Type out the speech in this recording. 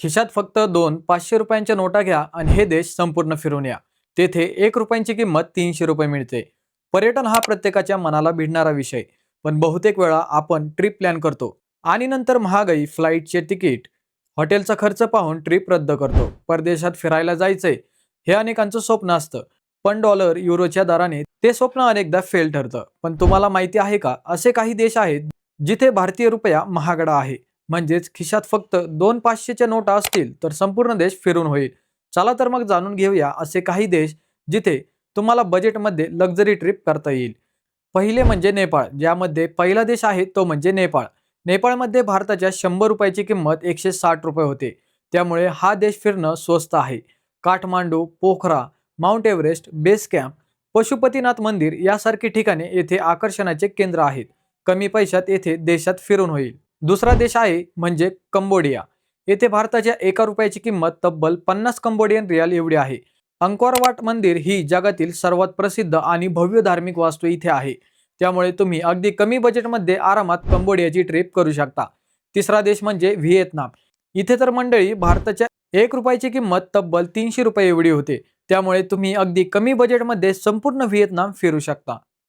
खिशात फक्त 500 रुपयांच्या नोटा घ्या आणि हे देश संपूर्ण फिरून या. तेथे 1 रुपयांची किंमत 300 रुपये मिळते. पर्यटन हा प्रत्येकाच्या मनाला भिडणारा विषय, पण बहुतेक वेळा आपण ट्रिप प्लॅन करतो आणि नंतर महागाई, फ्लाईटचे तिकीट, हॉटेलचा खर्च पाहून ट्रिप रद्द करतो. परदेशात फिरायला जायचंय हे अनेकांचं स्वप्न असतं, पण डॉलर युरोच्या दराने ते स्वप्न अनेकदा फेल ठरतं. पण तुम्हाला माहिती आहे का, असे काही देश आहेत जिथे भारतीय रुपया महागडा आहे. म्हणजेच खिशात फक्त 500च्या नोटा असतील तर संपूर्ण देश फिरून होईल. चला तर मग जाणून घेऊया असे काही देश जिथे तुम्हाला बजेटमध्ये लक्झरी ट्रिप करता येईल. पहिले म्हणजे नेपाळ, ज्यामध्ये पहिला देश आहे तो म्हणजे नेपाळ. नेपाळमध्ये भारताच्या 100 रुपयाची किंमत 160 रुपये होते. त्यामुळे हा देश फिरणं स्वस्त आहे. Kathmandu, Pokhara, mount Everest, base camp, Pashupatinath मंदिर यासारखी ठिकाणे येथे आकर्षणाचे केंद्र आहेत. कमी पैशात येथे देशात फिरून होईल. दुसरा देश आहे म्हणजे कंबोडिया. येथे भारताच्या 1 रुपयाची किंमत तब्बल 50 कंबोडियन रियाल एवढी आहे. अंकोर वाट मंदिर ही जगातील सर्वात प्रसिद्ध आणि भव्य धार्मिक वास्तू इथे आहे. त्यामुळे तुम्ही अगदी कमी बजेटमध्ये आरामात कंबोडियाची ट्रिप करू शकता. तिसरा देश म्हणजे व्हिएतनाम. इथे तर मंडळी भारताच्या 1 रुपयाची किंमत तब्बल 300 रुपये एवढी होते. त्यामुळे तुम्ही अगदी कमी बजेटमध्ये संपूर्ण व्हिएतनाम फिरू शकता.